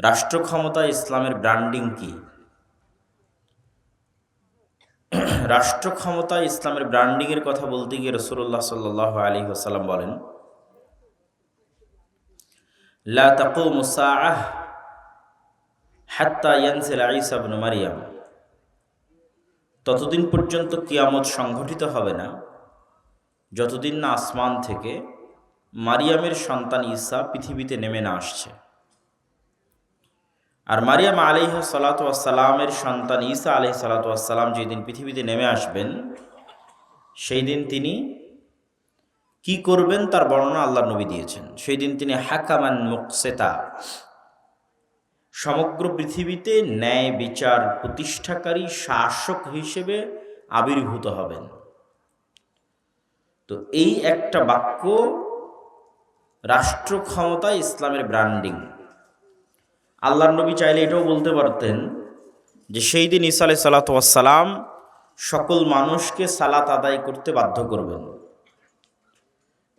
রাষ্ট্র ক্ষমতা ইসলামের ব্র্যান্ডিং কি? রাষ্ট্র ক্ষমতা ইসলামের ব্র্যান্ডিংয়ের কথা বলতে গিয়ে রাসূলুল্লাহ সাল্লাল্লাহু আলাইহি ওয়াসাল্লাম বলেন, লা তাকুমু সাআহ হাত্তা ইয়ানজিলা ঈসা ইবনে মারইয়াম। ততদিন পর্যন্ত কিয়ামত সংঘটিত হবে না যতদিন না আসমান থেকে মারিয়ামের সন্তান ঈসা পৃথিবীতে নেমে না আসছে। আর মারিয়াম আলাইহিস সালাতু ওয়াস সালামের সন্তান ঈসা আলাইহিস সালাতু ওয়াস সালাম যেদিন পৃথিবীতে নেমে আসবেন, সেই দিন তিনি কি করবেন তার বর্ণনা আল্লাহর নবী দিয়েছেন। সেই দিন তিনি হাকামান মুকসিতা, সমগ্র পৃথিবীতে ন্যায় বিচার প্রতিষ্ঠাকারী শাসক হিসেবে আবির্ভূত হবেন। তো এই একটা বাক্য রাষ্ট্র ক্ষমতা ইসলামের ব্র্যান্ডিং। আল্লাহর নবী চাইলে এটাও বলতে পারতেন যে সেই দিন ঈসা আলাইহিস সালাতু ওয়াস সালাম সকল মানুষকে সালাত আদায় করতে বাধ্য করবেন।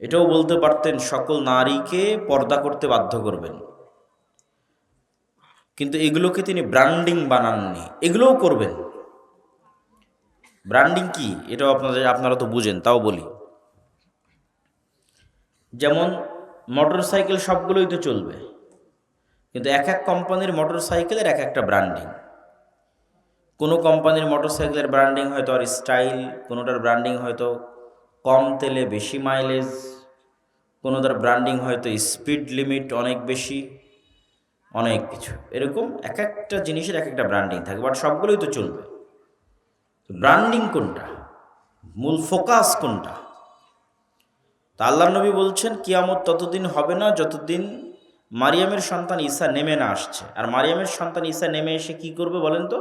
এটাও বলতে পারতেন সকল নারীকে পর্দা করতে বাধ্য করবেন। কিন্তু এগুলোকে তিনি ব্র্যান্ডিং বানাননি, এগুলোও করবেন। ব্র্যান্ডিং কি এটাও আপনারা তো বুঝেন, তাও বলি। যেমন মোটর সাইকেল সবগুলোই তো চলবে, কিন্তু এক এক কোম্পানির মোটর সাইকেলের এক একটা ব্র্যান্ডিং। কোনো কোম্পানির মোটর সাইকেলের ব্র্যান্ডিং হয়তো আর স্টাইল, কোনোটার ব্র্যান্ডিং হয়তো কম তেলে বেশি মাইলেজ, কোনোটার ব্র্যান্ডিং হয়তো স্পিড লিমিট অনেক বেশি, অনেক কিছু। এরকম এক একটা জিনিসের এক একটা ব্র্যান্ডিং থাকে, বাট সবগুলোই তো চলবে। ব্র্যান্ডিং কোনটা, মূল ফোকাস কোনটা? তা আল্লাহর নবী বলছেন কিয়ামত ততদিন হবে না যতদিন মারিয়ামের সন্তান ঈসা নেমে না আসছে। আর মারিয়ামের সন্তান ঈসা নেমে এসে কি করবে বলেন তো?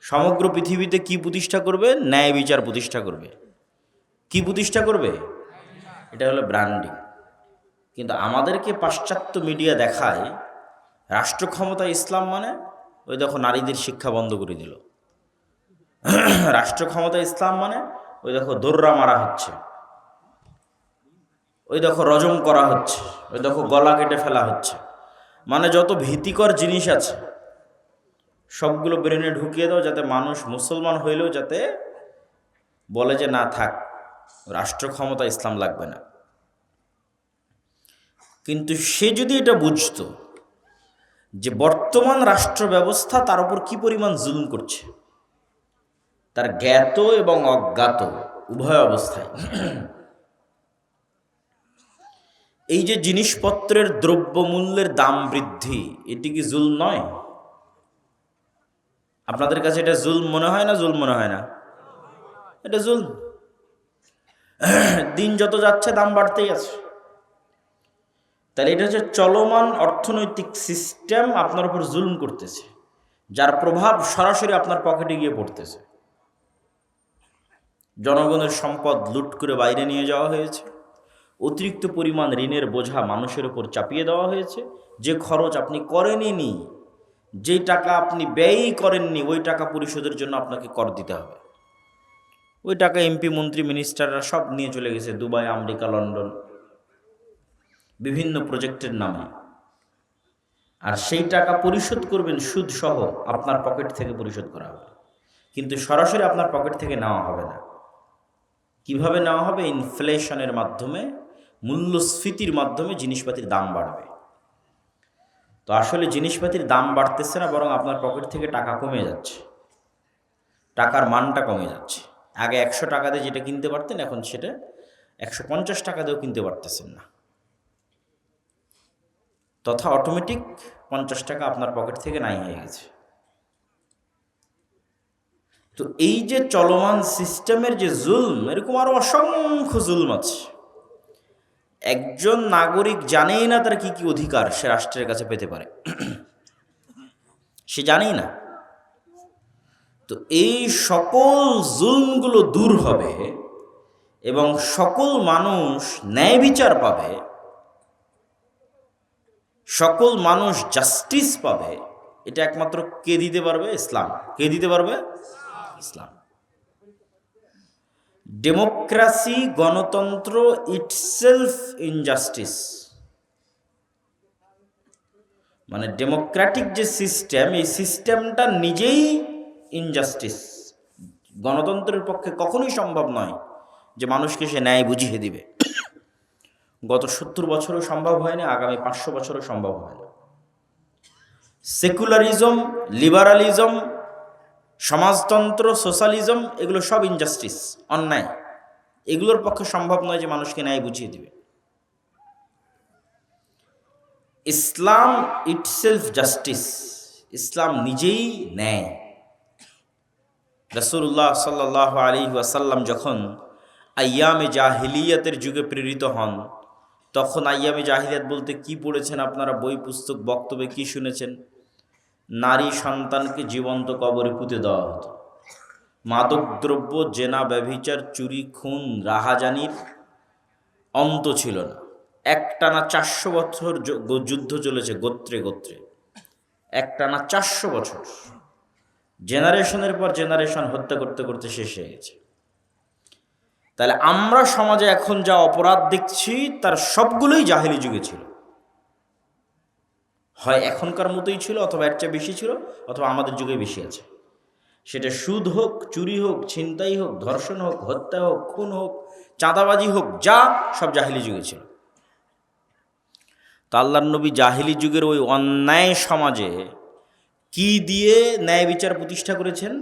সমগ্র পৃথিবীতে কি প্রতিষ্ঠা করবে? ন্যায় বিচার প্রতিষ্ঠা করবে। কি প্রতিষ্ঠা করবে? এটা হলো ব্র্যান্ডিং। কিন্তু আমাদেরকে পাশ্চাত্য মিডিয়া দেখায় রাষ্ট্র ক্ষমতা ইসলাম মানে ওই দেখো নারীদের শিক্ষা বন্ধ করে দিল। রাষ্ট্র ক্ষমতা ইসলাম মানে ওই দেখো দোররা মারা হচ্ছে, ওই দেখো রজম করা হচ্ছে, ওই দেখো গলা কেটে ফেলা হচ্ছে। মানে যত ভীতিকর জিনিস আছে সবগুলো ব্রেনে ঢুকিয়ে দাও, যাতে মানুষ মুসলমান হইলেও যাতে বলে যে না থাক, রাষ্ট্র ক্ষমতা ইসলাম লাগবে না। কিন্তু সে যদি এটা বুঝতো যে বর্তমান রাষ্ট্র ব্যবস্থা তার উপর কি পরিমাণ জুলুম করছে, তার জ্ঞাত এবং অজ্ঞাত উভয় অবস্থায়। এই যে জিনিসপত্রের দ্রব্যমূল্যের দাম বৃদ্ধি, এটি কি জুলম নয়? আপনাদের কাছে এটা জুলম মনে হয় না? জুলম মনে হয় না? এটা জুলম। দিন যত যাচ্ছে দাম বাড়তেই আছে। তাহলে এটা হচ্ছে চলমান অর্থনৈতিক সিস্টেম আপনার উপর জুলম করতেছে, যার প্রভাব সরাসরি আপনার পকেটে গিয়ে পড়তেছে। জনগণের সম্পদ লুট করে বাইরে নিয়ে যাওয়া হয়েছে, অতিরিক্ত পরিমাণ ঋণের বোঝা মানুষের উপর চাপিয়ে দেওয়া হয়েছে। যে খরচ আপনি করেননি, যেই টাকা আপনি ব্যয়ই করেননি, ওই টাকা পরিশোধের জন্য আপনাকে কর দিতে হবে। ওই টাকা এমপি মন্ত্রী মিনিস্টাররা সব নিয়ে চলে গেছে দুবাই, আমেরিকা, লন্ডন, বিভিন্ন প্রজেক্টের নামে। আর সেই টাকা পরিশোধ করবেন সুদ সহ, আপনার পকেট থেকে পরিশোধ করা হবে, কিন্তু সরাসরি আপনার পকেট থেকে নেওয়া হবে না। কিভাবে নেওয়া হবে? ইনফ্লেশনের মাধ্যমে, মূল্যস্ফীতির মাধ্যমে জিনিসপাতির দাম বাড়বে। তো আসলে জিনিসপাতির দাম বাড়তেছে না, বরং আপনার পকেট থেকে টাকা কমে যাচ্ছে, টাকার মানটা কমে যাচ্ছে। আগে 100 টাকা দিয়ে যেটা কিনতে পারতেন, এখন সেটা 150 টাকা দিয়েও কিনতে পারতেছেন না। তথা অটোমেটিক 50 টাকা আপনার পকেট থেকে নাই হয়ে গেছে। তো এই যে চলমান সিস্টেমের যে জুলম, এরকম আরো অসংখ্য জুলম আছে। একজন নাগরিক জানেই না তার কি কি অধিকার সে রাষ্ট্রের কাছে পেতে পারে, সে জানেই না। তো এই সকল জুলমগুলো দূর হবে এবং সকল মানুষ ন্যায় বিচার পাবে, সকল মানুষ জাস্টিস পাবে। এটা একমাত্র কে দিতে পারবে? ইসলাম। কে দিতে পারবে? ইসলাম। ডেমোক্রেসি, গণতন্ত্র ইটসেলফ ইনজাস্টিস। মানে ডেমোক্রেটিক যে সিস্টেম, এই সিস্টেমটা নিজেই ইনজাস্টিস। গণতন্ত্রের পক্ষে কখনোই সম্ভব নয় যে মানুষকে সে ন্যায় বুঝিয়ে দিবে। গত 70 বছরও সম্ভব হয়নি, আগামী 500 বছরও সম্ভব হয় না। সেকুলারিজম, লিবারালিজম, সমাজতন্ত্র, সোশ্যালিজম, এগুলো সব ইনজাস্টিস, অন্যায়। এগুলোর পক্ষে সম্ভব নয় যে মানুষকে ন্যায় বুঝিয়ে দিবে। ইসলাম ইটসেলফ জাস্টিস, ইসলাম নিজেই ন্যায়। রাসূলুল্লাহ সাল্লাল্লাহু আলাইহি ওয়াসাল্লাম যখন আইয়ামে জাহিলিয়াতের যুগে প্রেরিত হন, তখন আইয়ামে জাহিলিয়াত বলতে কি পড়েছেন আপনারা? বই পুস্তক বক্তব্যে কি শুনেছেন? নারী সন্তানকে জীবন্ত কবরে পুঁতে দেওয়া হতো। মাদকদ্রব্য, জেনা, ব্যভিচার, চুরি, খুন, রাহাজানির অন্ত ছিল না। একটানা 400 বছর যুদ্ধ চলেছে গোত্রে গোত্রে, একটানা 400 বছর, জেনারেশনের পর জেনারেশন হত্যা করতে করতে শেষ হয়ে গেছে। তাহলে আমরা সমাজে এখন যা অপরাধ দেখছি তার সবগুলোই জাহেলি যুগে ছিল। হয় এখনকার মতোই ছিল, অথবা এর চেয়ে বেশি ছিল, অথবা আমাদের যুগে বেশি আছে। সেটা সুদ হোক, চুরি হোক, ছিনতাই হোক, ধর্ষণ হোক, হত্যা হোক, খুন হোক, চাঁদাবাজি হোক, যা সব জাহেলি যুগে ছিল। তো আল্লাহর নবী জাহেলি যুগের ওই অন্যায় সমাজে কি দিয়ে ন্যায় বিচার প্রতিষ্ঠা করেছেন?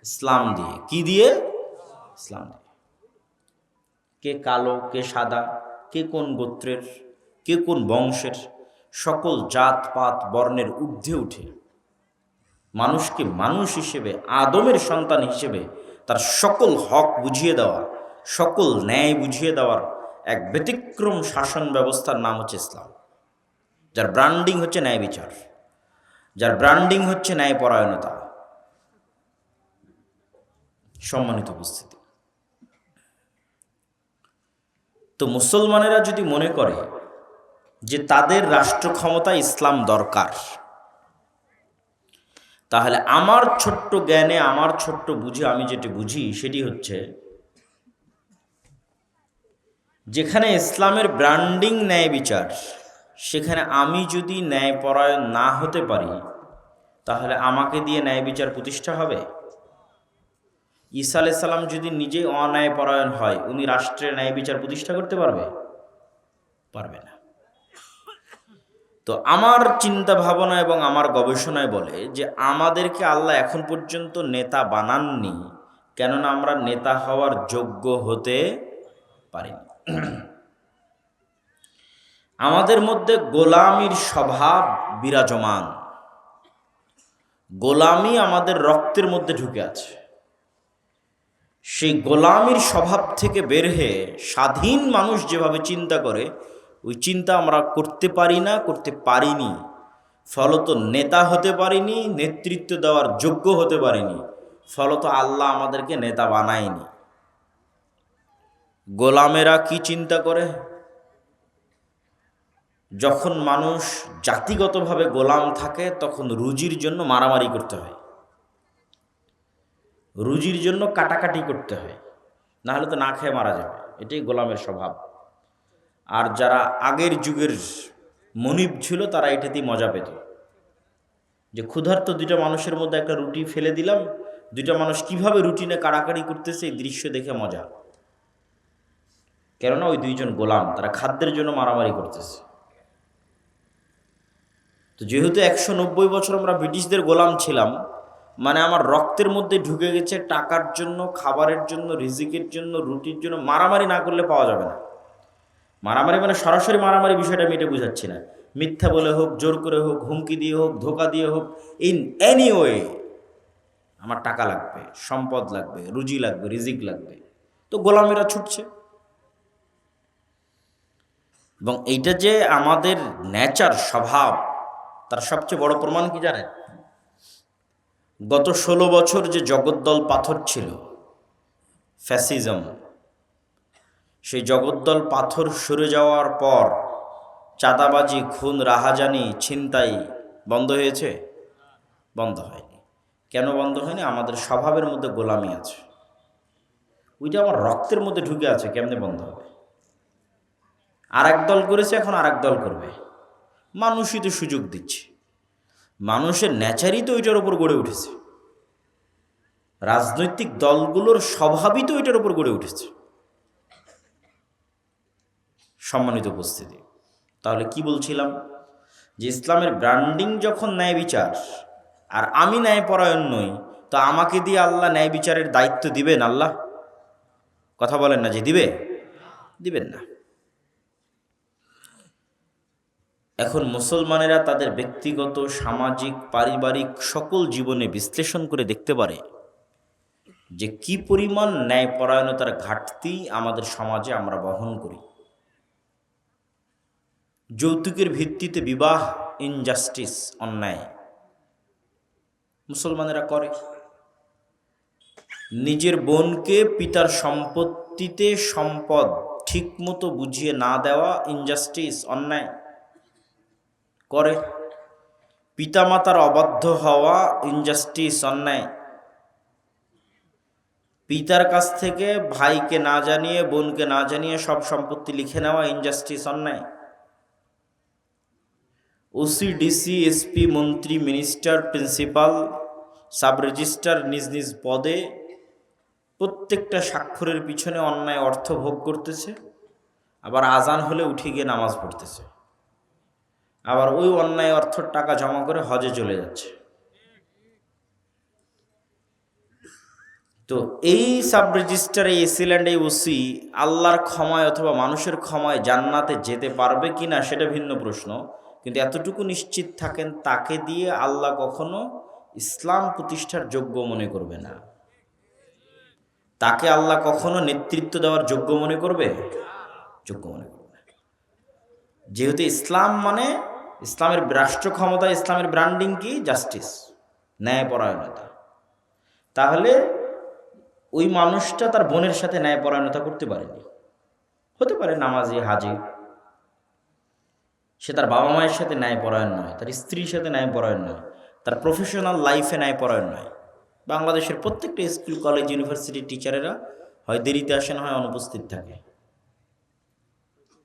ইসলাম দিয়ে। কি দিয়ে? ইসলাম দিয়ে। কে কালো, কে সাদা, কে কোন গোত্রের, কে কোন বংশের, সকল জাত পাত বর্ণের ঊর্ধ্বে উঠে মানুষকে মানুষ হিসেবে, আদমের সন্তান হিসেবে তার সকল হক বুঝিয়ে দেওয়া, সকল ন্যায় বুঝিয়ে দেওয়ার এক ব্যতিক্রম শাসন ব্যবস্থার নাম হচ্ছে ইসলাম, যার ব্র্যান্ডিং হচ্ছে ন্যায় বিচার, যার ব্র্যান্ডিং হচ্ছে ন্যায়পরায়ণতা। সম্মানিত উপস্থিতি, তো মুসলমানেরা যদি মনে করে যে তাদের রাষ্ট্র ক্ষমতায় ইসলাম দরকার, তাহলে আমার ছোট্ট জ্ঞানে, আমার ছোট্ট বুঝে আমি যেটি বুঝি সেটি হচ্ছে, যেখানে ইসলামের ব্র্যান্ডিং ন্যায় বিচার, সেখানে আমি যদি ন্যায়পরায়ণ না হতে পারি, তাহলে আমাকে দিয়ে ন্যায় বিচার প্রতিষ্ঠা হবে? ঈসা আলাইহিস সালাম যদি নিজে অন্যায়পরায়ণ হয়, উনি রাষ্ট্রের ন্যায় বিচার প্রতিষ্ঠা করতে পারবে? পারবে না। তো আমার চিন্তা ভাবনা এবং আমার গবেষণায় বলে যে আমাদেরকে আল্লাহ এখন পর্যন্ত নেতা বানাননি, কেননা আমরা নেতা হওয়ার যোগ্য হতে পারিনি। আমাদের মধ্যে গোলামির স্বভাব বিরাজমান, গোলামি আমাদের রক্তের মধ্যে ঢুকে আছে। সেই গোলামির স্বভাব থেকে বের হয়ে স্বাধীন মানুষ যেভাবে চিন্তা করে, ওই চিন্তা আমরা করতে পারি না, করতে পারিনি। ফলত নেতা হতে পারিনি, নেতৃত্ব দেওয়ার যোগ্য হতে পারিনি। ফলত আল্লাহ আমাদেরকে নেতা বানায়নি। গোলামেরা কি চিন্তা করে? যখন মানুষ জাতিগতভাবে গোলাম থাকে, তখন রুজির জন্য মারামারি করতে হয়, রুজির জন্য কাটাকাটি করতে হয়, না হলে তো না খেয়ে মারা যাবে। এটাই গোলামের স্বভাব। আর যারা আগের যুগের মনিব ছিল, তারা এটাতেই মজা পেত, যে ক্ষুধার্ত দুইটা মানুষের মধ্যে একটা রুটি ফেলে দিলাম, দুইটা মানুষ কিভাবে রুটি নিয়ে কাড়াকাড়ি করতেছে, এই দৃশ্য দেখে মজা। কেননা ওই দুইজন গোলাম, তারা খাদ্যের জন্য মারামারি করতেছে। তো যেহেতু 190 বছর আমরা ব্রিটিশদের গোলাম ছিলাম, মানে আমার রক্তের মধ্যে ঢুকে গেছে টাকার জন্য, খাবারের জন্য, রিজিকের জন্য, রুটির জন্য মারামারি না করলে পাওয়া যাবে না। মারামারি মানে সরাসরি মারামারি, বিষয়টা আমি এটা বুঝাচ্ছি না। মিথ্যা বলে হোক, জোর করে হোক, হুমকি দিয়ে হোক, ধোকা দিয়ে হোক, ইন এনি ওয়ে আমার টাকা লাগবে, সম্পদ লাগবে, রুজি লাগবে, রিজিক লাগবে। তো গোলামেরা ছুটছে। এবং এইটা যে আমাদের নেচার, স্বভাব, তার সবচেয়ে বড় প্রমাণ কি জানেন? গত 16 বছর যে জগদ্দল পাথর ছিল, ফ্যাসিজম, সেই জগদ্দল পাথর সরে যাওয়ার পর চাঁদাবাজি, খুন, রাহাজানি, ছিনতাই বন্ধ হয়েছে? বন্ধ হয়নি। কেন বন্ধ হয়নি? আমাদের স্বভাবের মধ্যে গোলামি আছে, ওইটা আমার রক্তের মধ্যে ঢুকে আছে। কেমনে বন্ধ হবে? আর এক দল করেছে, এখন আর এক দল করবে। মানুষই তো সুযোগ দিচ্ছে, মানুষের নেচারই তো ওইটার উপর গড়ে উঠেছে, রাজনৈতিক দলগুলোর স্বভাবই তো ওইটার উপর গড়ে উঠেছে। সম্মানিত উপস্থিতি, তাহলে কি বলছিলাম, যে ইসলামের ব্র্যান্ডিং যখন ন্যায় বিচার, আর আমি ন্যায়পরায়ণ নই, তো আমাকে দিয়ে আল্লাহ ন্যায় বিচারের দায়িত্ব দিবেন? আল্লাহ কথা বলেন না যে দিবেন না। এখন মুসলমানেরা তাদের ব্যক্তিগত, সামাজিক, পারিবারিক সকল জীবনে বিশ্লেষণ করে দেখতে পারে যে কি পরিমাণ ন্যায়পরায়ণতার ঘাটতি আমাদের সমাজে আমরা বহন করি। যৌতুকের ভিত্তিতে বিবাহ, ইনজাস্টিস, অন্যায় মুসলমানেরা করে। নিজের বোনকে পিতার সম্পত্তিতে সম্পদ ঠিকমতো বুঝিয়ে না দেওয়া, ইনজাস্টিস, অন্যায় করে। পিতামাতার অবাধ্য হওয়া, ইনজাস্টিস, অন্যায়। পিতার কাছ থেকে ভাইকে না জানিয়ে, বোনকে না জানিয়ে সব সম্পত্তি লিখে নেওয়া, ইনজাস্টিস, অন্যায়। ওসি, ডিসি, এসপি, মন্ত্রী, মিনিস্টার, প্রিন্সিপাল, সাব রেজিস্ট্রার নিজ নিজ পদে প্রত্যেকটা স্বাক্ষরের পিছনে অন্যায় অর্থ ভোগ করতেছে, আবার আজান হলে উঠে গিয়ে নামাজ পড়তেছে, আবার ওই অন্যায় অর্থর টাকা জমা করে হজে চলে যাচ্ছে। তো এই সাব রেজিস্ট্রার, এই এসিল্যান্ড, এই ওসি আল্লাহর ক্ষমায় অথবা মানুষের ক্ষমায় জান্নাতে যেতে পারবে কিনা সেটা ভিন্ন প্রশ্ন, কিন্তু এতটুকু নিশ্চিত থাকেন তাকে দিয়ে আল্লাহ কখনো ইসলাম প্রতিষ্ঠার যোগ্য মনে করবে না। তাকে আল্লাহ কখনো নেতৃত্ব দেওয়ার যোগ্য মনে করবে? যোগ্য মনে করবে না। যেহেতু ইসলাম মানে, ইসলামের রাষ্ট্র ক্ষমতা, ইসলামের ব্র্যান্ডিং কি? জাস্টিস, ন্যায়পরায়ণতা। তাহলে ওই মানুষটা তার বোনের সাথে ন্যায়পরায়ণতা করতে পারেনি। হতে পারে নামাজি, হাজি, সে তার বাবা মায়ের সাথে ন্যায়পরায়ণ নয়, তার স্ত্রীর সাথে ন্যায়পরায়ণ নয়, তার প্রফেশনাল লাইফে ন্যায়পরায়ণ নয়। বাংলাদেশের প্রত্যেকটা স্কুল, কলেজ, ইউনিভার্সিটির টিচারেরা হয় দেরিতে আসেন, হয় অনুপস্থিত থাকে,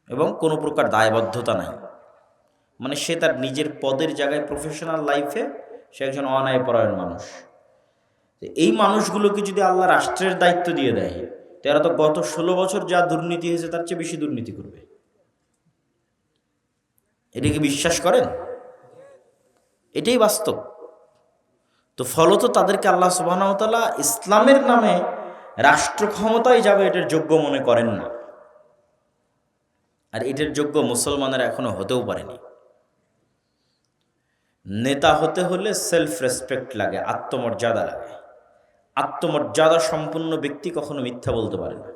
এবং কোনো প্রকার দায়বদ্ধতা নাই। মানে সে তার নিজের পদের জায়গায়, প্রফেশনাল লাইফে সে একজন অন্যায়পরায়ণ মানুষ। এই মানুষগুলোকে যদি আল্লাহ রাষ্ট্রের দায়িত্ব দিয়ে দেয়, তো এরা তো গত 16 বছর যা দুর্নীতি হয়েছে তার চেয়ে বেশি দুর্নীতি করবে। এটা কি বিশ্বাস করেন? এটাই বাস্তব। তো ফলত তাদেরকে আল্লাহ সুবহানাহু ওয়া তাআলা ইসলামের নামে রাষ্ট্র ক্ষমতায় যাবে এটার যোগ্য মনে করেন না। আর এটার যোগ্য মুসলমানেরা এখনো হতেও পারেনি। নেতা হতে হলে সেলফ রেসপেক্ট লাগে, আত্মমর্যাদা লাগে। আত্মমর্যাদা সম্পন্ন ব্যক্তি কখনো মিথ্যা বলতে পারে না।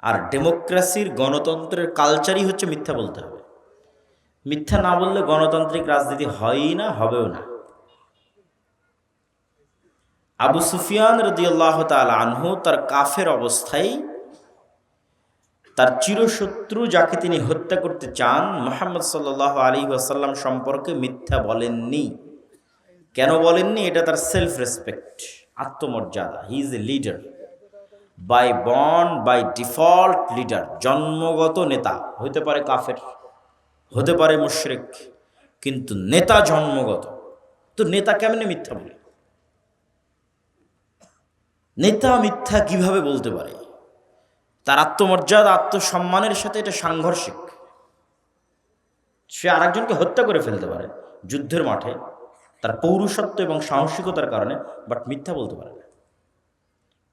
আর ডেমোক্রেসির, গণতন্ত্রের কালচারই হচ্ছে মিথ্যা বলতে হবে। মিথ্যা না বললে গণতান্ত্রিক রাজনীতি হয়ই না, হবেও না। আবু সুফিয়ান রাদিয়াল্লাহু তাআলা আনহু তার কাফের অবস্থায় তার চিরশত্রু যাকে তিনি হত্যা করতে চান, মুহাম্মদ সাল্লাল্লাহু আলাইহি ওয়াসাল্লাম সম্পর্কে মিথ্যা বলেননি। কেন বলেননি? এটা তার সেলফ রেসপেক্ট, আত্মমর্যাদা। He is a leader, by born, by default leader, জন্মগত নেতা। হতে পারে কাফের, হতে পারে মুশরিক, কিন্তু নেতা জন্মগত। তো নেতা কেমনে মিথ্যা বলে? নেতা মিথ্যা কিভাবে বলতে পারে? তার আত্মমর্যাদা, আত্মসম্মানের সাথে এটা সাংঘর্ষিক। সে আরেকজনকে হত্যা করে ফেলতে পারে যুদ্ধের মাঠে তার পৌরুষত্ব এবং সাহসিকতার কারণে, বাট মিথ্যা বলতে পারে না।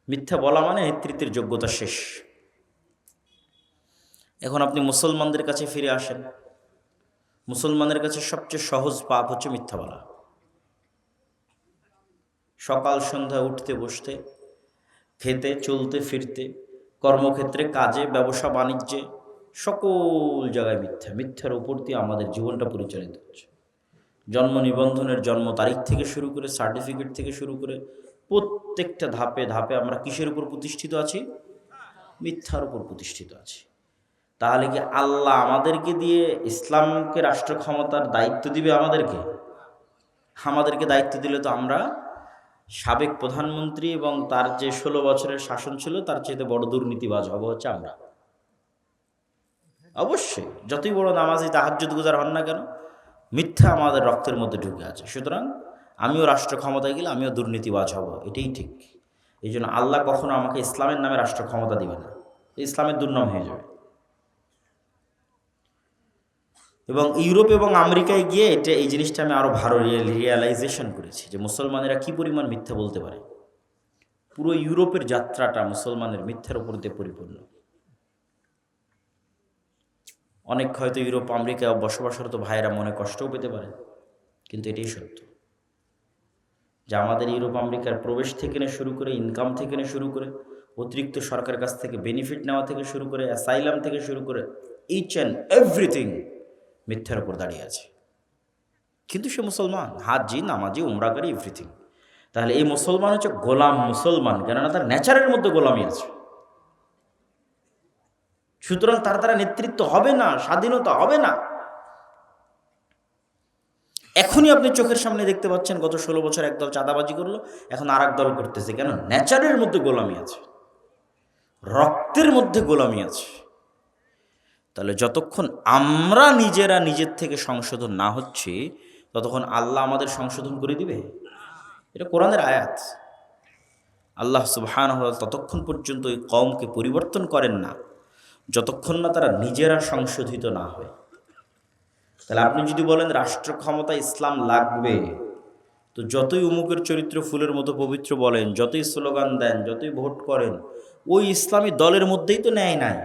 মিথ্যা বলা মানে নেতৃত্বের যোগ্যতা শেষ। এখন আপনি মুসলমানদের কাছে ফিরে আসেন। মুসলমানের কাছে সবচেয়ে সহজ পাপ হচ্ছে মিথ্যা বলা। সকাল সন্ধ্যা উঠতে বসতে, খেতে, চলতে ফিরতে, কর্মক্ষেত্রে, কাজে, ব্যবসা বাণিজ্যে, সকল জায়গায় মিথ্যা। মিথ্যার উপর দিয়ে আমাদের জীবনটা পরিচালিত হচ্ছে। জন্ম নিবন্ধনের জন্ম তারিখ থেকে শুরু করে, সার্টিফিকেট থেকে শুরু করে, প্রত্যেকটা ধাপে ধাপে আমরা কিসের উপর প্রতিষ্ঠিত আছি? মিথ্যার উপর প্রতিষ্ঠিত আছি। তাহলে কি আল্লাহ আমাদেরকে দিয়ে ইসলামকে রাষ্ট্র ক্ষমতার দায়িত্ব দিবে? আমাদেরকে দায়িত্ব দিলে তো আমরা সাবেক প্রধানমন্ত্রী এবং তার যে 16 বছরের শাসন ছিল তার চেয়ে বড় দুর্নীতিবাজ হব হচ্ছে আমরা। অবশ্যই যতই বড় নামাজি তাহাজ্জুদ গুজার হন না কেন, মিথ্যা আমাদের রক্তের মধ্যে ঢুকে আছে। সুতরাং আমিও রাষ্ট্র ক্ষমতায় গেলে আমিও দুর্নীতিবাজ হব, এটাই ঠিক। এই জন্য আল্লাহ কখনো আমাকে ইসলামের নামে রাষ্ট্র ক্ষমতা দিবে না, ইসলামের দুর্নাম হয়ে যাবে। এবং ইউরোপ এবং আমেরিকায় গিয়ে এই জিনিসটা আমি আরও ভালো রিয়েলাইজেশন করেছি যে মুসলমানেরা কি পরিমাণ মিথ্যা বলতে পারে। পুরো ইউরোপের যাত্রাটা মুসলমানের মিথ্যার উপর দিয়ে পরিপূর্ণ। অনেক হয়তো ইউরোপ আমেরিকায় বসবাসরত ভাইয়েরা মনে কষ্টও পেতে পারে, কিন্তু এটাই সত্য যে আমাদের ইউরোপ আমেরিকার প্রবেশ থেকে শুরু করে, ইনকাম থেকে শুরু করে, অতিরিক্ত সরকারের কাছ থেকে বেনিফিট নেওয়া থেকে শুরু করে, অ্যাসাইলাম থেকে শুরু করে, ইচ অ্যান্ড এভরিথিং মিথ্যার উপর দাঁড়িয়ে আছে। কিন্তু সে মুসলমান, হাজি, নামাজি, উমরাকারী, এভরিথিং। তাহলে এই মুসলমান হচ্ছে গোলাম মুসলমান, কেননা তার নেচারের মধ্যে গোলামি আছে। সুতরাং তার দ্বারা নেতৃত্ব হবে না, স্বাধীনতা হবে না। এখনই আপনি চোখের সামনে দেখতে পাচ্ছেন গত 16 বছর একদল চাঁদাবাজি করলো, এখন আর এক দল করতেছে। কেন? নেচারের মধ্যে গোলামি আছে, রক্তের মধ্যে গোলামি আছে। তাহলে যতক্ষণ আমরা নিজেরা নিজের থেকে সংশোধন না হচ্ছে, ততক্ষণ আল্লাহ আমাদের সংশোধন করে দিবে? এটা কোরআনের আয়াত। আল্লাহ সুবহানাহু ওয়া তাআলা ততক্ষণ পর্যন্ত ওই কওমকে পরিবর্তন করেন না যতক্ষণ না তারা নিজেরা সংশোধিত না হয়। তাহলে আপনি যদি বলেন রাষ্ট্র ক্ষমতা ইসলাম লাগবে, তো যতই উমুকের চরিত্র ফুলের মতো পবিত্র বলেন, যতই স্লোগান দেন, যতই ভোট করেন, ওই ইসলামী দলের মধ্যেই তো ন্যায় নাই।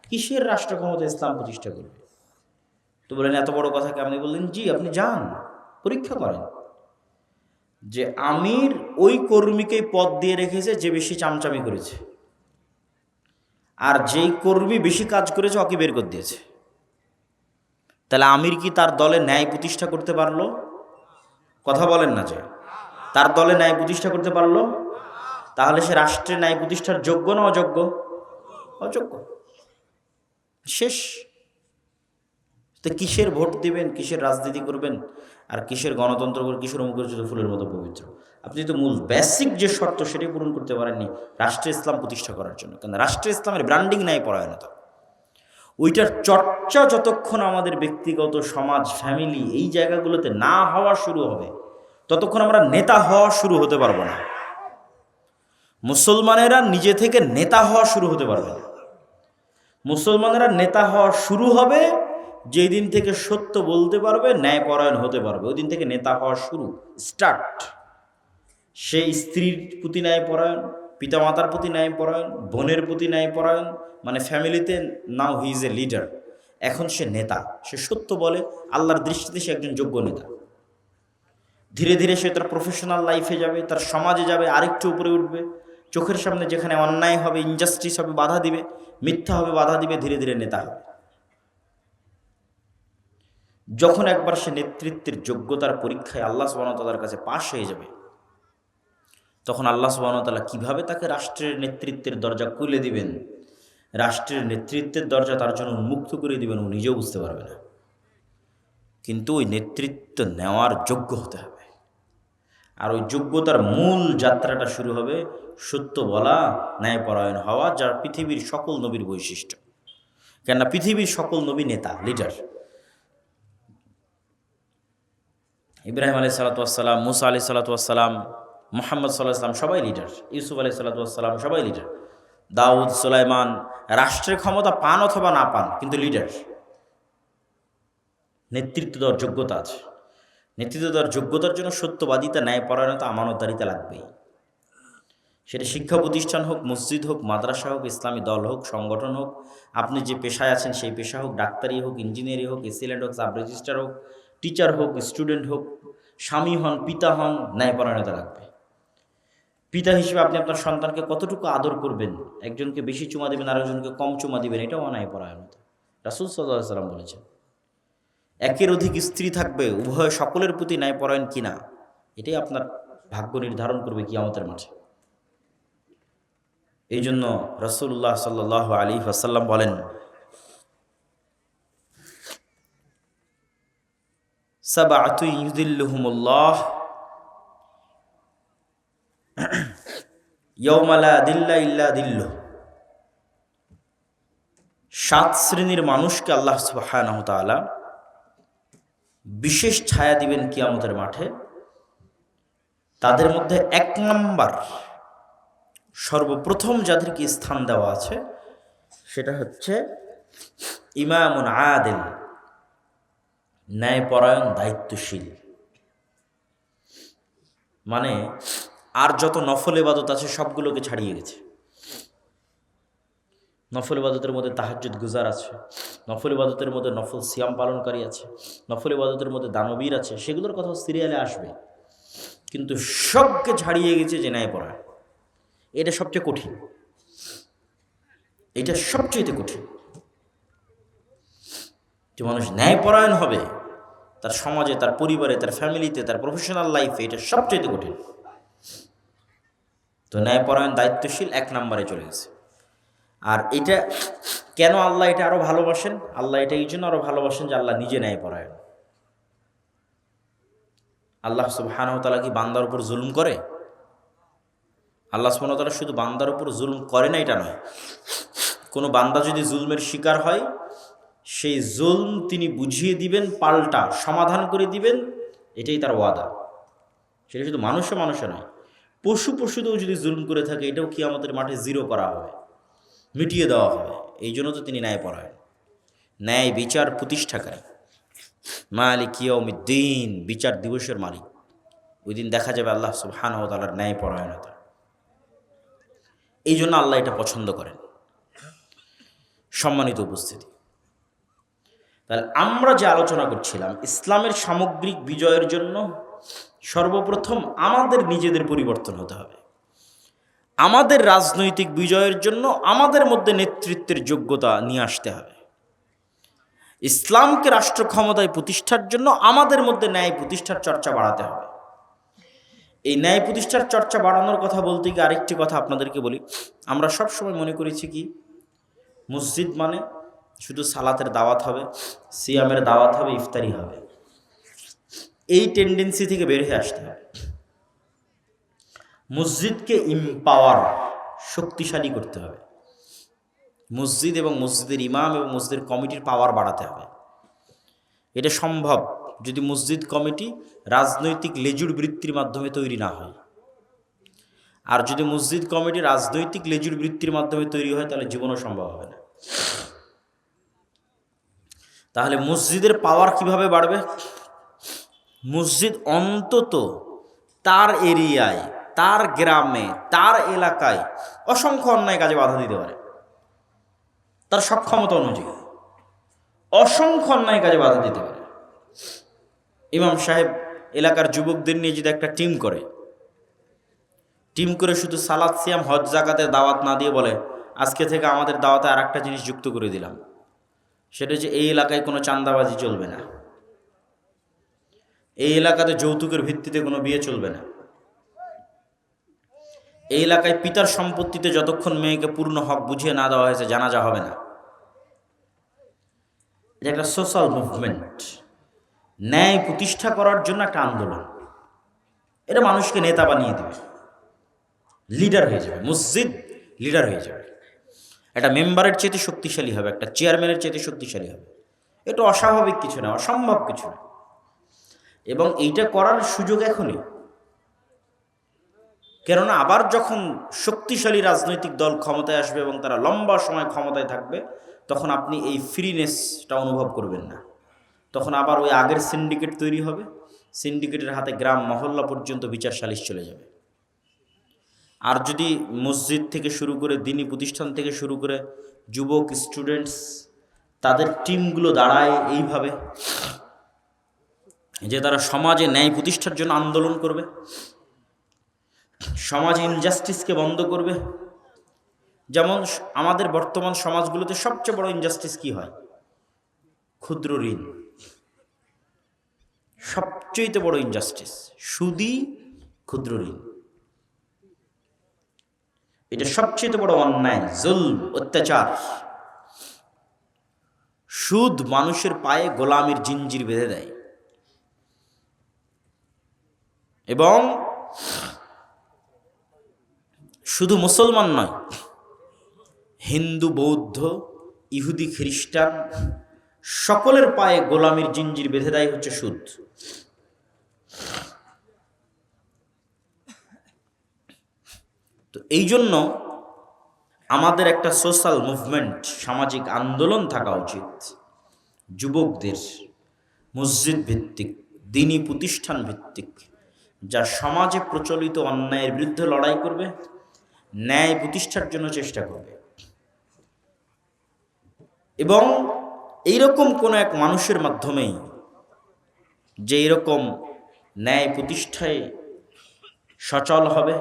কিসের রাষ্ট্র ক্ষমতা ইসলাম প্রতিষ্ঠা করবে? তো বলেন এত বড় কথাকে আপনি বললেন, জি আপনি যান পরীক্ষা করেন যে আমির ওই কর্মীকেই পদ দিয়ে রেখেছে যে বেশি চামচামি করেছে, আর যেই কর্মী বেশি কাজ করেছে ওকে বের করে দিয়েছে। তাহলে আমির কি তার দলে ন্যায় প্রতিষ্ঠা করতে পারলো? কথা বলেন না যে তার দলে ন্যায় প্রতিষ্ঠা করতে পারলো? তাহলে সে রাষ্ট্রে ন্যায় প্রতিষ্ঠার যোগ্য না অযোগ্য? অযোগ্য। শেষ। তো কিসের ভোট দিবেন, কিসের রাজনীতি করবেন, আর কিসের গণতন্ত্র করবেন, কিসের অমুক ফুলের মতো পবিত্র? আপনি তো মূল বেসিক যে শর্ত সেটাই পূরণ করতে পারেননি রাষ্ট্রে ইসলাম প্রতিষ্ঠা করার জন্য। কারণ রাষ্ট্রে ইসলামের ব্র্যান্ডিং নাই, পরায়ণতা। ওইটার চর্চা যতক্ষণ আমাদের ব্যক্তিগত, সমাজ, ফ্যামিলি এই জায়গাগুলোতে না হওয়া শুরু হবে, ততক্ষণ আমরা নেতা হওয়া শুরু হতে পারবো না। মুসলমানেরা নিজে থেকে নেতা হওয়া শুরু হতে পারবে না। মুসলমানেরা নেতা হওয়া শুরু হবে যেই দিন থেকে সত্য বলতে পারবে, ন্যায়পরায়ণ হতে পারবে, ওই দিন থেকে নেতা হওয়া শুরু, স্টার্ট। সে স্ত্রীর প্রতি ন্যায়পরায়ণ, পিতামাতার প্রতি ন্যায়পরায়ণ, বোনের প্রতি ন্যায়পরায়ণ, মানে ফ্যামিলিতে নাও হি ইজ এ লিডার। এখন সে নেতা, সে সত্য বলে, আল্লাহর দৃষ্টিতে সে একজন যোগ্য নেতা। ধীরে ধীরে সে তার প্রফেশনাল লাইফে যাবে, তার সমাজে যাবে, আরেকটু উপরে উঠবে। চোখের সামনে যেখানে অন্যায় হবে, ইনজাস্টিস হবে, বাধা দিবে, মিথ্যা হবে, বাধা দিবে, ধীরে ধীরে নেতা হবে। যখন একবার সে নেতৃত্বের যোগ্যতার পরীক্ষায় আল্লাহ সুবহানাহু ওয়া তাআলার কাছে পাশ হয়ে যাবে, তখন আল্লাহ সুবহানাহু ওয়া তাআলা কীভাবে তাকে রাষ্ট্রের নেতৃত্বের দরজা খুলে দিবেন, রাষ্ট্রের নেতৃত্বের দরজা তার জন্য উন্মুক্ত করে দিবেন, ও নিজেও বুঝতে পারবে না। কিন্তু ওই নেতৃত্ব নেওয়ার যোগ্য হতে হবে। আর ওই যোগ্যতার মূল যাত্রাটা শুরু হবে সত্য বলা, ন্যায়পরায়ণ হওয়া, যার পৃথিবীর সকল নবীর বৈশিষ্ট্য। কেননা পৃথিবীর সকল নবী নেতা, লিডার। ইব্রাহিম আলাইহিস সালাতু ওয়াস সালাম, মুসা আলাইহিস সালাতু ওয়াস সালাম, মুহাম্মদ সাল্লাল্লাহু আলাইহি ওয়াসাল্লাম সবাই লিডার, ইউসুফ আলাইহিস সালাতু ওয়াস সালাম সবাই লিডার, দাউদ, সুলাইমান। রাষ্ট্রের ক্ষমতা পান অথবা না পান, কিন্তু লিডার। নেতৃত্ব দেওয়ার যোগ্যতা আছে। নেতৃত্ব দেওয়ার যোগ্যতার জন্য সত্যবাদিতা, ন্যায়পরায়ণতা, আমানতদারিতা লাগবেই। সেটা শিক্ষা প্রতিষ্ঠান হোক, মসজিদ হোক, মাদ্রাসা হোক, ইসলামী দল হোক, সংগঠন হোক, আপনি যে পেশায় আছেন সেই পেশা হোক, ডাক্তারি হোক, ইঞ্জিনিয়ারিং হোক, এসিল্যান্ড হোক, সাব রেজিস্ট্রার হোক, টিচার হোক, স্টুডেন্ট হোক, স্বামী হন, পিতা হন, ন্যায়পরায়ণতা লাগবে। পিতা হিসেবে আপনি আপনার সন্তানকে কতটুকু আদর করবেন, একজনকে বেশি চুমা দেবেন, আরেকজনকে কম চুমা দিবেন, এটাও ন্যায়পরায়ণতা। রাসূল সাল্লাল্লাহু আলাইহি ওয়াসাল্লাম বলেছেন। একের অধিক স্ত্রী থাকবে, উভয় সকলের প্রতি ন্যায়পরায়ণ কিনা, এটাই আপনার ভাগ্য নির্ধারণ করবে কিয়ামতের মাঠে। এই জন্য রাসূলুল্লাহ সাল্লাল্লাহু আলাইহি ওয়াসাল্লাম বলেন, সাবআতু ইউযিল্লুহুমুল্লাহ ইয়াওমা লা দিল্লা ইল্লা দিল্লুহ। সাত শ্রেণীর মানুষকে আল্লাহ সুবহানাহু ওয়া তাআলা বিশেষ ছায়া দিবেন কিয়ামতের মাঠে। তাদের মধ্যে এক নাম্বার, সর্বপ্রথম যাদেরকে স্থান দেওয়া আছে সেটা হচ্ছে ইমামুন আদিল, ন্যায়পরায়ণ, দায়িত্বশীল। মানে আর যত নফল ইবাদত আছে সবগুলোকে ছাড়িয়ে গেছে। নফল ইবাদতের মধ্যে তাহাজ্জুদ গুজার আছে, নফল ইবাদতের মধ্যে নফল সিয়াম পালনকারী আছে, নফল ইবাদতের মধ্যে দানবীর আছে, সেগুলোর কথা সিরিয়ালে আসবে। কিন্তু সবকে ছাড়িয়ে গেছে যে ন্যায়পরায়ণ। এটা সবচেয়ে কঠিন, এটা সবচেয়ে কঠিন যে মানুষ ন্যায়পরায়ণ হবে তার সমাজে, তার পরিবারে, তার ফ্যামিলিতে, তার প্রফেশনাল লাইফে। এটা সবচেয়ে কঠিন। তো ন্যায়পরায়ণ, দায়িত্বশীল এক নম্বরে চলে গেছে। আর এটা কেন আল্লাহ এটা আরো ভালোবাসেন? আল্লাহ এটা এই জন্য আরো ভালোবাসেন যে আল্লাহ নিজে ন্যায়পরায়ণ। আল্লাহ সুবহানাহু ওয়া তাআলা কি বান্দার উপর জুলুম করে? আল্লাহ সুবহানাহু ওয়া তাআলা শুধু বান্দার উপর জুলুম করে না এটা নয়, কোনো বান্দা যদি জুলমের শিকার হয় সেই জুলম তিনি বুঝিয়ে দিবেন, পাল্টা সমাধান করে দিবেন, এটাই তার ওয়াদা। সেটা শুধু মানুষে নয়, পশুদেও যদি জুলম করে থাকে এটাও কিয়ামতের মাঠে জিরো করা হবে, মিটিয়ে দেওয়া হবে। এই জন্য তো তিনি ন্যায়পরায়ণ, ন্যায় বিচার প্রতিষ্ঠাকারী, মালিক ইয়াউমিদ্দিন, বিচার দিবসের মালিক। ওই দিন দেখা যাবে আল্লাহ সুবহানাহু ওয়া তাআলার ন্যায়পরায়ণতা। এই জন্য আল্লাহ এটা পছন্দ করেন। সম্মানিত উপস্থিতি, তাহলে আমরা যে আলোচনা করছিলাম ইসলামের সামগ্রিক বিজয়ের জন্য সর্বপ্রথম আমাদের নিজেদের পরিবর্তন হতে হবে। আমাদের রাজনৈতিক বিজয়ের জন্য আমাদের মধ্যে নেতৃত্বের যোগ্যতা নিয়ে আসতে হবে। ইসলামকে রাষ্ট্র ক্ষমতায় প্রতিষ্ঠার জন্য আমাদের মধ্যে ন্যায় প্রতিষ্ঠার চর্চা বাড়াতে হবে। এই ন্যায় প্রতিষ্ঠার চর্চা বাড়ানোর কথা বলতে গিয়ে আরেকটি কথা আপনাদেরকে বলি। আমরা সব সময় মনে করেছি কি মসজিদ মানে শুধু সালাতের দাওয়াত হবে, সিয়ামের দাওয়াত হবে, ইফতারি হবে। এই টেন্ডেন্সি থেকে বের হয়ে আসতে হবে। মসজিদকে ইম্পাওয়ার, শক্তিশালী করতে হবে। মসজিদ এবং মসজিদের ইমাম এবং মসজিদের কমিটির পাওয়ার বাড়াতে হবে। এটা সম্ভব যদি মসজিদ কমিটি রাজনৈতিক লেজুর বৃত্তির মাধ্যমে তৈরি না হয়। আর যদি মসজিদ কমিটি রাজনৈতিক লেজুর বৃত্তির মাধ্যমে তৈরি হয় তাহলে জীবনও সম্ভব হবে না। তাহলে মসজিদের পাওয়ার কিভাবে বাড়বে? মসজিদ অন্তত তার এরিয়ায়, তার গ্রামে, তার এলাকায় অসংখ্য অন্যায় কাজে বাধা দিতে পারে। তার সক্ষমতা অনুযায়ী অসংখ্য অন্যায় কাজে বাধা দিতে পারে। ইমাম সাহেব এলাকার যুবকদের নিয়ে যদি একটা টিম করে শুধু সালাত, সিয়াম, হজ, যাকাতের দাওয়াত না দিয়ে বলে আজকে থেকে আমাদের দাওয়াতে আর একটা জিনিস যুক্ত করে দিলাম, সেটা হচ্ছে এই এলাকায় কোনো চাঁদাবাজি চলবে না, এই এলাকাতে যৌতুকের ভিত্তিতে কোনো বিয়ে চলবে না, এই এলাকায় পিতার সম্পত্তিতে যতক্ষণ মেয়েকে পূর্ণ হক বুঝিয়ে না দেওয়া হয়েছে জানাজা হবে না। এটা একটা সোশ্যাল মুভমেন্ট, ন্যায় প্রতিষ্ঠা করার জন্য একটা আন্দোলন। এটা মানুষকে নেতা বানিয়ে দেবে, লিডার হয়ে যাবে, মসজিদ লিডার হয়ে যাবে। একটা মেম্বারের চেয়ে শক্তিশালী হবে, একটা চেয়ারম্যানের চেয়ে শক্তিশালী হবে। এটা অস্বাভাবিক কিছু না, অসম্ভব কিছু না। এবং এইটা করার সুযোগ এখনই। কেননা আবার যখন শক্তিশালী রাজনৈতিক দল ক্ষমতায় আসবে এবং তারা লম্বা সময় ক্ষমতায় থাকবে, তখন আপনি এই ফ্রিনেসটা অনুভব করবেন না। তখন আবার ওই আগের সিন্ডিকেট তৈরি হবে, সিন্ডিকেটের হাতে গ্রাম মহল্লা পর্যন্ত বিচার সালিশ চলে যাবে। আর যদি মসজিদ থেকে শুরু করে দিনী প্রতিষ্ঠান থেকে শুরু করে যুবক, স্টুডেন্টস, তাদের টিমগুলো দাঁড়ায় এইভাবে যে তারা সমাজে ন্যায় প্রতিষ্ঠার জন্য আন্দোলন করবে, সমাজে ইনজাস্টিসকে বন্ধ করবে। যেমন আমাদের বর্তমান সমাজগুলোতে সবচেয়ে বড় ইনজাস্টিস কি হয়? ক্ষুদ্র ঋণ। সবচেয়ে বড় ইনজাস্টিস সুদী ক্ষুদ্র ঋণ। এটা সবচেয়ে বড় অন্যায়, জুলম, অত্যাচার। সুদ মানুষের পায়ে গোলামির জিঞ্জির বেঁধে দেয়। এবং শুধু মুসলমান নয়, হিন্দু, বৌদ্ধ, ইহুদি খ্রিস্টান সকলের পায়ে গোলামির জিঞ্জির বেঁধে দেয় হচ্ছে সুদ। তো এই জন্য আমাদের একটা সোশ্যাল মুভমেন্ট, সামাজিক আন্দোলন থাকা উচিত যুবকদের, মসজিদ ভিত্তিক, দ্বীনি প্রতিষ্ঠান ভিত্তিক, যা সমাজে প্রচলিত অন্যায়ের বিরুদ্ধে লড়াই করবে, ন্যায় প্রতিষ্ঠার জন্য চেষ্টা করবে। এবং এইরকম কোনো এক মানুষের মাধ্যমেই যে এরকম ন্যায় প্রতিষ্ঠায় সচল হবে,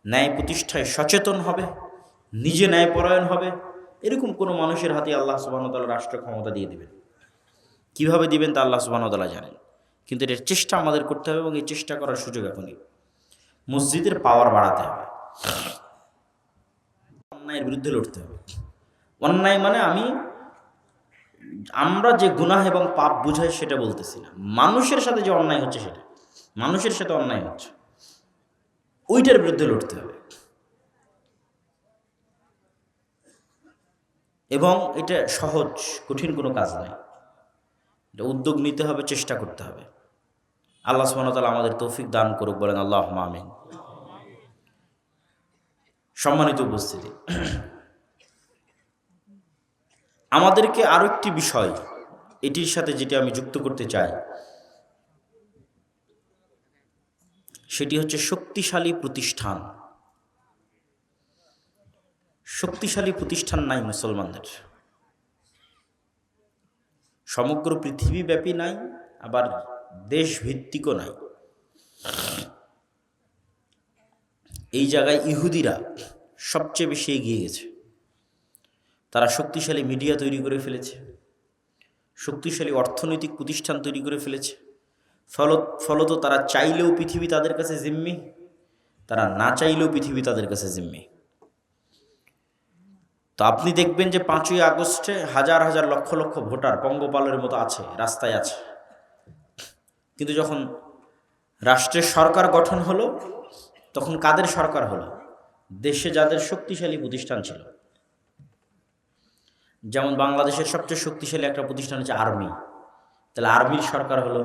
ন্যায় প্রতিষ্ঠায় সচেতন হবে, নিজে ন্যায়পরায়ণ হবে, এরকম কোনো মানুষের হাতে আল্লাহ সুবহানাহু ওয়া তাআলা রাষ্ট্র ক্ষমতা দিয়ে দিবেন। কিভাবে দিবেন তা আল্লাহ সুবহানাহু ওয়া তাআলা জানেন, কিন্তু এর চেষ্টা আমাদের করতে হবে এবং এই চেষ্টা করার সুযোগ এখনই। মসজিদের পাওয়ার বাড়াতে হবে, অন্যায়ের বিরুদ্ধে লড়তে হবে। অন্যায় মানে আমরা যে গুনাহ এবং পাপ বুঝাই সেটা বলতেছি না, মানুষের সাথে যে অন্যায় হচ্ছে, সেটা মানুষের সাথে অন্যায় হচ্ছে, ওইটার বিরুদ্ধে লড়তে হবে। এবং এটা সহজ, কঠিন কোনো কাজ নয়, এটা উদ্যোগ নিতে হবে, চেষ্টা করতে হবে। আল্লাহ সুবহানাহু ওয়া তাআলা আমাদের তৌফিক দান করুক, বলেন আল্লাহুম্মা আমিন। সম্মানিত উপস্থিতি, আমাদেরকে আরো একটি বিষয় এটির সাথে যেটি আমি যুক্ত করতে চাই, সেটি হচ্ছে শক্তিশালী প্রতিষ্ঠান। শক্তিশালী প্রতিষ্ঠান নাই মুসলমানদের, সমগ্র পৃথিবীব্যাপী নাই, আবার দেশভিত্তিকও নাই। এই জায়গায় ইহুদিরা সবচেয়ে বেশি এগিয়ে গেছে। তারা শক্তিশালী মিডিয়া তৈরি করে ফেলেছে, শক্তিশালী অর্থনৈতিক প্রতিষ্ঠান তৈরি করে ফেলেছে। ফলত তারা চাইলেও পৃথিবী তাদের কাছে জিম্মি, তারা না চাইলেও পৃথিবী তাদের কাছে জিম্মি। তো আপনি দেখবেন যে 5ই আগস্টে হাজার হাজার লক্ষ লক্ষ ভোটার পঙ্গপালের মতো আছে, রাস্তায় আছে, কিন্তু যখন রাষ্ট্রের সরকার গঠন হলো, তখন কাদের সরকার হলো? দেশে যাদের শক্তিশালী প্রতিষ্ঠান ছিল। যেমন বাংলাদেশের সবচেয়ে শক্তিশালী একটা প্রতিষ্ঠান হচ্ছে আর্মি, তাহলে আর্মির সরকার হলো।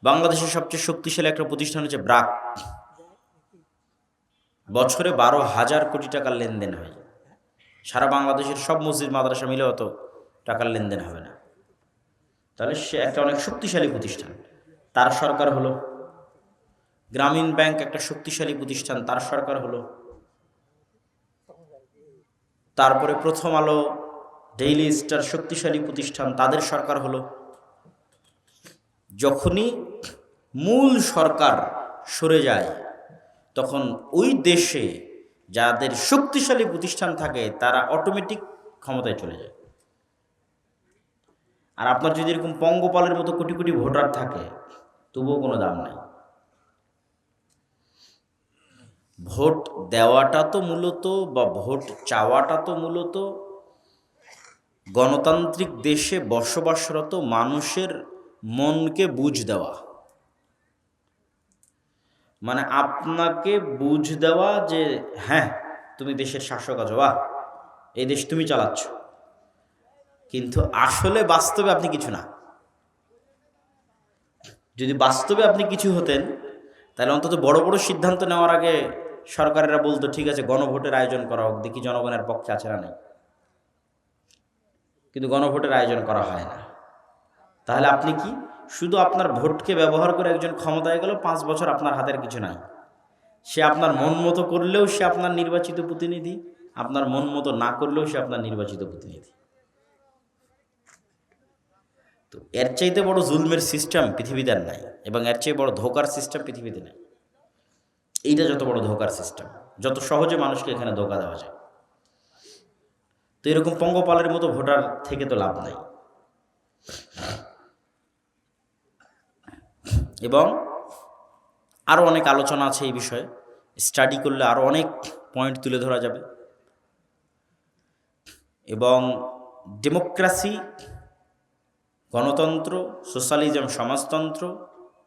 বাংলাদেশের সবচেয়ে শক্তিশালী একটা প্রতিষ্ঠান হচ্ছে ব্র্যাক, বছরে 12,000 কোটি টাকার লেনদেন হয়। সারা বাংলাদেশের সব মসজিদ মাদ্রাসা মিলে অত টাকার লেনদেন হবে না, তাহলে সে একটা অনেক শক্তিশালী প্রতিষ্ঠান, তার সরকার হলো। গ্রামীণ ব্যাংক একটা শক্তিশালী প্রতিষ্ঠান, তার সরকার হলো। তারপরে প্রথম আলো, ডেইলি স্টার শক্তিশালী প্রতিষ্ঠান, তাদের সরকার হলো। যখনই মূল সরকার সরে যায়, তখন ওই দেশে যাদের শক্তিশালী প্রতিষ্ঠান থাকে তারা অটোমেটিক ক্ষমতায় চলে যায়। আর আপনার যদি এরকম পঙ্গপালের মতো কোটি কোটি ভোটার থাকে, তবুও কোনো দাম নাই। ভোট দেওয়াটা তো মূলত, বা ভোট চাওয়াটা তো মূলত গণতান্ত্রিক দেশে বসবাসরত মানুষের মনকে বুঝ দেওয়া, মানে আপনাকে বুঝ দেওয়া যে হ্যাঁ তুমি দেশের শাসক আছো, বাহ এই দেশ তুমি চালাচ্ছ, কিন্তু আসলে বাস্তবে আপনি কিছু না। যদি বাস্তবে আপনি কিছু হতেন, তাহলে অন্তত বড় বড় সিদ্ধান্ত নেওয়ার আগে সরকারেরা বলতো ঠিক আছে গণভোটের আয়োজন করা হোক, দেখি জনগণের পক্ষে আছে না নাই। কিন্তু গণভোটের আয়োজন করা হয় না। তাহলে আপনি কি শুধু আপনার ভোটকে ব্যবহার করে একজন ক্ষমতায় গেল, 5 বছর আপনার হাতের কিছু নাই। সে আপনার মন মতো করলেও সে আপনার নির্বাচিত প্রতিনিধি, আপনার মন মতো না করলেও সে আপনার নির্বাচিত প্রতিনিধি। তো এর চাইতে বড় জুলমের সিস্টেম পৃথিবীতে আর নাই, এবং এর চেয়ে বড় ধোকার সিস্টেম পৃথিবীতে নাই। এইটা যত বড় ধোকার সিস্টেম, যত সহজে মানুষকে এখানে ধোকা দেওয়া যায়। তো এরকম পঙ্গপালের মতো ভোটার থেকে তো লাভ নাই। এবং আরও অনেক আলোচনা আছে এই বিষয়ে, স্টাডি করলে আরও অনেক পয়েন্ট তুলে ধরা যাবে। এবং ডেমোক্রেসি, গণতন্ত্র, সোশ্যালিজম সমাজতন্ত্র,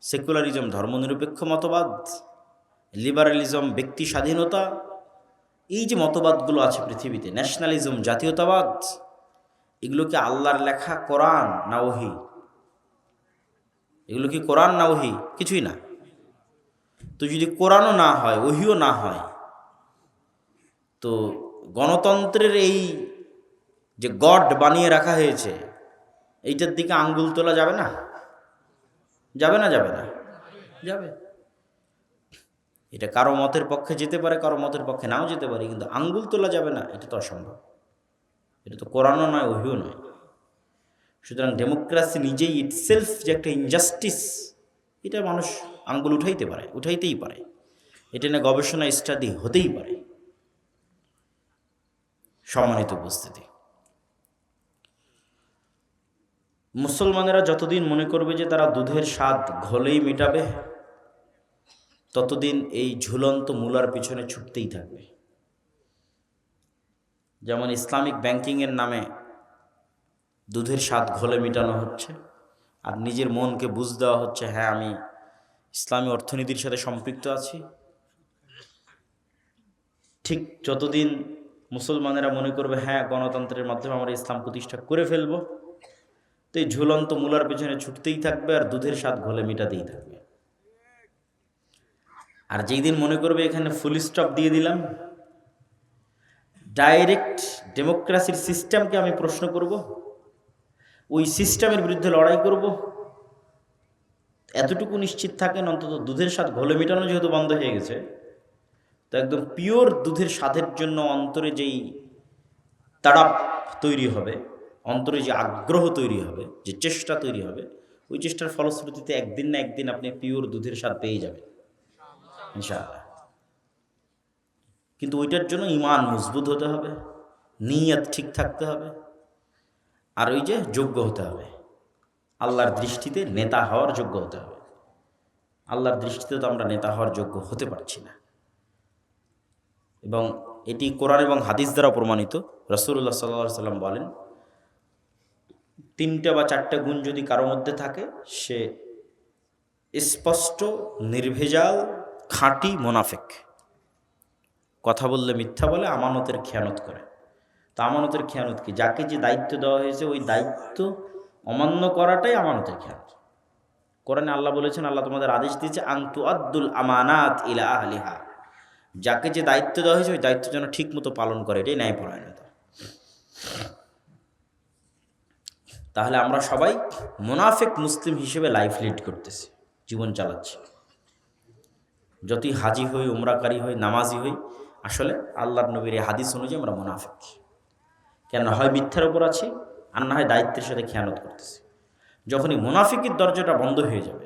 সেকুলারিজম ধর্মনিরপেক্ষ মতবাদ, লিবারালিজম ব্যক্তি স্বাধীনতা, এই যে মতবাদগুলো আছে পৃথিবীতে, ন্যাশনালিজম জাতীয়তাবাদ, এগুলো কি আল্লাহর লেখা কোরআন না ওহী? এগুলো কি কোরআন না ওহী? কিছুই না। তো যদি কোরআনও না হয়, ওহীও না হয়, তো গণতন্ত্রের এই যে গড বানিয়ে রাখা হয়েছে, এইটার দিকে আঙ্গুল তোলা যাবে না? যাবে না? যাবে না? যাবে। এটা কারো মতের পক্ষে যেতে পারে, কারো মতের পক্ষে নাও যেতে পারে, কিন্তু আঙ্গুল তোলা যাবে না, এটা তো অসম্ভব। এটা তো কোরআনও নয়, ওহীও নয়। সুতরাং ডেমোক্রেসি নিজেই ইটসেলফ যে একটা ইনজাস্টিস, এটা মানুষ আঙ্গুল উঠাইতে পারে, উঠাইতেই পারে। এটা নিয়ে গবেষণা স্টাডি হতেই পারে। সম্মানিত উপস্থিতি, মুসলমানেরা যতদিন মনে করবে যে তারা দুধের স্বাদ ঘোলেই মেটাবে, ততদিন এই ঝুলন্ত মূলার পিছনে ছুটতেই থাকবে। যেমন ইসলামিক ব্যাংকিংয়ের নামে দুধের স্বাদ ঘোলে মেটানো হচ্ছে, আর নিজের মনকে বুঝ দেওয়া হচ্ছে হ্যাঁ আমি ইসলামী অর্থনীতির সাথে সম্পৃক্ত আছি। ঠিক যতদিন মুসলমানেরা মনে করবে হ্যাঁ গণতন্ত্রের মাধ্যমে আমরা ইসলাম প্রতিষ্ঠা করে ফেলবো, তো এই ঝুলন্ত মূলার পেছনে ছুটতেই থাকবে আর দুধের স্বাদ ঘোলে মেটাতেই থাকবে। আর যেই দিন মনে করবে এখানে ফুল স্টপ দিয়ে দিলাম, ডাইরেক্ট ডেমোক্রেসির সিস্টেমকে আমি প্রশ্ন করব, ওই সিস্টেমের বিরুদ্ধে লড়াই করব, এতটুকু নিশ্চিত থাকেন অন্তত দুধের স্বাদ ঘোলে মেটানো যেহেতু বন্ধ হয়ে গেছে, তো একদম পিওর দুধের স্বাদের জন্য অন্তরে যেই তাড়াপ তৈরি হবে, অন্তরে যে আগ্রহ তৈরি হবে, যে চেষ্টা তৈরি হবে, ওই চেষ্টার ফলশ্রুতিতে একদিন না একদিন আপনি পিওর দুধের স্বাদ পেয়ে যাবেন ইনশাআল্লাহ। কিন্তু ওইটার জন্য ঈমান মজবুত হতে হবে, নিয়ত ঠিক থাকতে হবে, আর ওই যে যোগ্য হতে হবে, আল্লাহর দৃষ্টিতে নেতা হওয়ার যোগ্য হতে হবে। আল্লাহর দৃষ্টিতে তো আমরা নেতা হওয়ার যোগ্য হতে পারছি না। এবং এটি কোরআন এবং হাদিস দ্বারা প্রমাণিত। রাসূলুল্লাহ সাল্লাল্লাহু আলাইহি সাল্লাম বলেন, 3টে বা 4টে গুণ যদি কারো মধ্যে থাকে, সে স্পষ্ট নির্ভেজাল খাঁটি মুনাফিক। কথা বললে মিথ্যা বলে, আমানতের খেয়ানত করে। তো আমানতের খেয়ানত কি? যাকে যে দায়িত্ব দেওয়া হয়েছে ওই দায়িত্ব অমান্য করাটাই আমানতের খেয়ানত। কোরআনে আল্লাহ বলেছেন, আল্লাহ তোমাদের আদেশ দিয়েছে আন তুআদ্দুল আমানাত ইলা আহলিহা, যাকে যে দায়িত্ব দেওয়া হয়েছে ওই দায়িত্ব যেন ঠিক মতো পালন করে, এটাই ন্যায়পরায়ণতা। তাহলে আমরা সবাই মুনাফিক মুসলিম হিসেবে লাইফ লিড করতেছি, জীবন চালাচ্ছি। যতই হাজি হই, উমরাকারী হই, নামাজি হই, আসলে আল্লাহর নবীর এই হাদিস অনুযায়ী আমরা মুনাফিক। কেন? হয় মিথ্যার উপর আছি, আর না হয় দায়িত্বের সাথে খেয়ানত করতেছি। যখনই মুনাফিকের দরজাটা বন্ধ হয়ে যাবে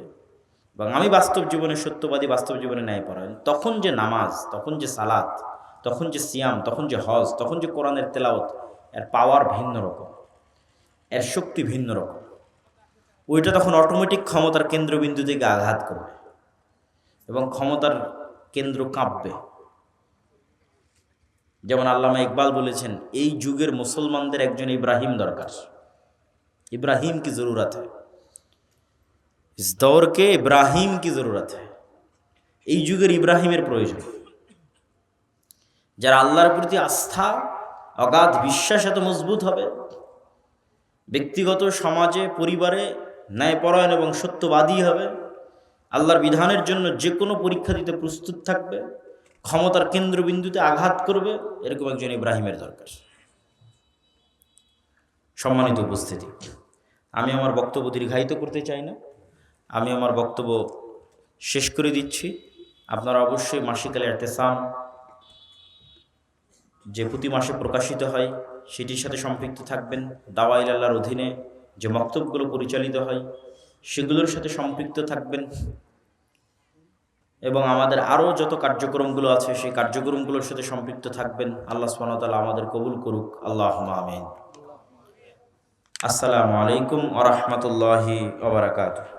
এবং আমি বাস্তব জীবনে সত্যবাদী, বাস্তব জীবনে ন্যায়পরায়ণ, তখন যে নামাজ, তখন যে সালাত, তখন যে সিয়াম, তখন যে হজ, তখন যে কোরআনের তেলাওয়াত, এর পাওয়ার ভিন্ন রকম, এর শক্তি ভিন্ন রকম। ওইটা তখন অটোমেটিক ক্ষমতার কেন্দ্রবিন্দু থেকে আঘাত করবে এবং ক্ষমতার কেন্দ্র কাঁপবে। যেমন আল্লামা ইকবাল বলেছেন, এই যুগের মুসলমানদের একজন ইব্রাহিম দরকার। इब्राहिम की ज़रूरत है, इस दौर के इब्राहिम की ज़रूरत है। এই যুগের ইব্রাহিমের প্রয়োজন, যারা আল্লাহর প্রতি আস্থা, অগাধ বিশ্বাস এত মজবুত হবে, ব্যক্তিগত সমাজে পরিবারে ন্যায়পরায়ণ এবং সত্যবাদী হবে, আল্লাহর বিধানের জন্য যে কোনো পরীক্ষা দিতে প্রস্তুত থাকবে, ক্ষমতার কেন্দ্রবিন্দুতে আঘাত করবে, এরকম একজন ইব্রাহিমের দরকার। সম্মানিত উপস্থিতি, আমি আমার বক্তব্য দীর্ঘায়িত করতে চাই না, আমি আমার বক্তব্য শেষ করে দিচ্ছি। আপনারা অবশ্যই মাসিক আল ইতিসাম যে প্রতি মাসে প্রকাশিত হয় সেটির সাথে সম্পৃক্ত থাকবেন। দাওয়া ইলাল্লাহর অধীনে যে মক্তবগুলো পরিচালিত হয় সেগুলোর সাথে সম্পৃক্ত থাকবেন এবং আমাদের আরও যত কার্যক্রমগুলো আছে সেই কার্যক্রমগুলোর সাথে সম্পৃক্ত থাকবেন। আল্লাহ সুবহানাহু ওয়া তাআলা আমাদের কবুল করুক। আল্লাহুম্মা আমিন। আসসালামু আলাইকুম ওয়া রাহমাতুল্লাহি ওয়া বারাকাতুহু।